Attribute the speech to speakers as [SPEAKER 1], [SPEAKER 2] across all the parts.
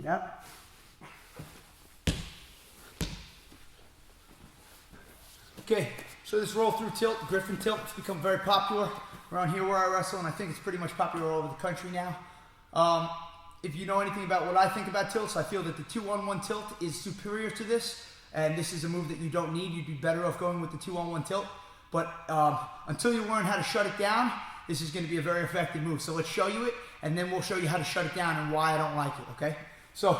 [SPEAKER 1] Yep. Okay, so this roll through tilt, griffin tilt, it's become very popular around here where I wrestle, and I think it's pretty much popular all over the country now. If you know anything about what I think about tilts, I feel that the 2-on-1 tilt is superior to this, and this is a move that you don't need. You'd be better off going with the 2-on-1 tilt, but until you learn how to shut it down, this is going to be a very effective move. So let's show you it, and then we'll show you how to shut it down and why I don't like it, okay? So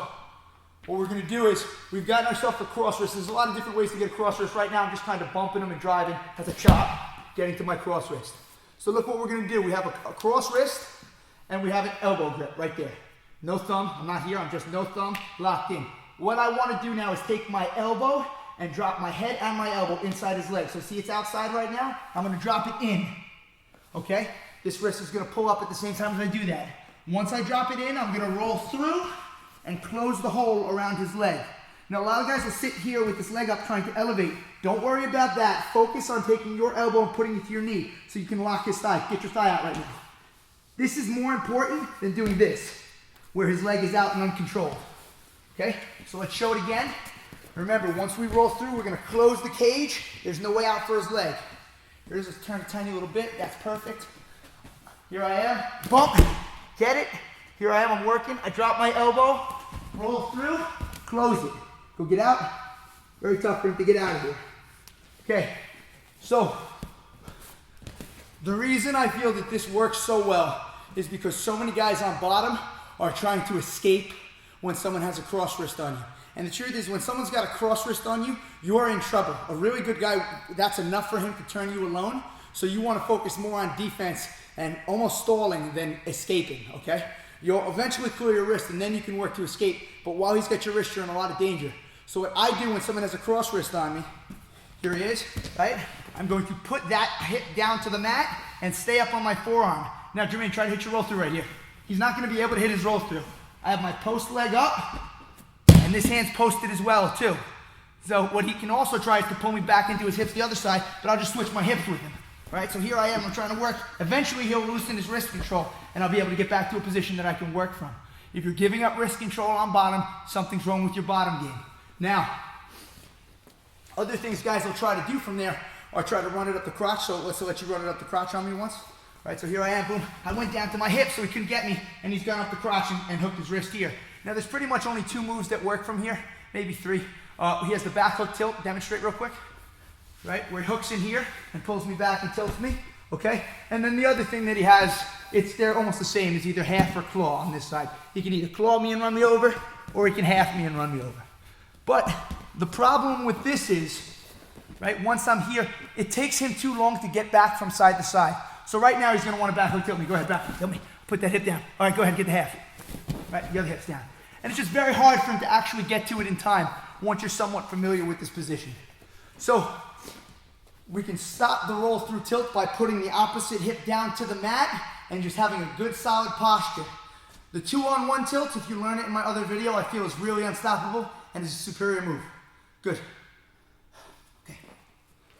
[SPEAKER 1] what we're going to do is, we've gotten ourselves a cross wrist. There's a lot of different ways to get a cross wrist. Right now I'm just kind of bumping them and driving as a chop, getting to my cross wrist. So look what we're going to do. We have a cross wrist, and we have an elbow grip right there. No thumb, I'm not here, I'm just no thumb, locked in. What I want to do now is take my elbow and drop my head and my elbow inside his leg. So see, it's outside right now. I'm going to drop it in, okay? This wrist is going to pull up at the same time as I do that. Once I drop it in, I'm going to roll through and close the hole around his leg. Now, a lot of guys will sit here with this leg up trying to elevate. Don't worry about that. Focus on taking your elbow and putting it to your knee so you can lock his thigh. Get your thigh out right now. This is more important than doing this, where his leg is out and uncontrolled. Okay, so let's show it again. Remember, once we roll through, we're going to close the cage. There's no way out for his leg. Here's just turn a tiny little bit. That's perfect. Here I am. Bump. Get it? Here I am. I'm working. I drop my elbow. Roll through. Close it. Go get out. Very tough for him to get out of here. Okay, so the reason I feel that this works so well is because so many guys on bottom are trying to escape when someone has a cross wrist on you. And the truth is, when someone's got a cross wrist on you, you are in trouble. A really good guy, that's enough for him to turn you alone. So you want to focus more on defense and almost stalling than escaping, okay? You'll eventually clear your wrist and then you can work to escape. But while he's got your wrist, you're in a lot of danger. So what I do when someone has a cross wrist on me, here he is, right? I'm going to put that hip down to the mat and stay up on my forearm. Now, Jermaine, try to hit your roll through right here. He's not going to be able to hit his roll through. I have my post leg up, and this hand's posted as well, too. So what he can also try is to pull me back into his hips the other side, but I'll just switch my hips with him. Right? So here I am, I'm trying to work. Eventually, he'll loosen his wrist control, and I'll be able to get back to a position that I can work from. If you're giving up wrist control on bottom, something's wrong with your bottom game. Now, other things guys will try to do from there are try to run it up the crotch. So let's let you run it up the crotch on me once. Right, so here I am, boom. I went down to my hip so he couldn't get me, and he's gone up the crotch and hooked his wrist here. Now, there's pretty much only 2 moves that work from here, maybe 3. He has the back hook tilt. Demonstrate real quick. Right, where he hooks in here and pulls me back and tilts me, okay? And then the other thing that he has, they're almost the same. It's either half or claw on this side. He can either claw me and run me over, or he can half me and run me over. But the problem with this is, right, once I'm here, it takes him too long to get back from side to side. So right now he's going to want to back hook tilt me. Go ahead, back hook tilt me. Put that hip down. All right, go ahead, get the half. Right, the other hip's down. And it's just very hard for him to actually get to it in time once you're somewhat familiar with this position. So we can stop the roll through tilt by putting the opposite hip down to the mat and just having a good solid posture. The 2-on-1 tilt, if you learn it in my other video, I feel is really unstoppable and is a superior move. Good.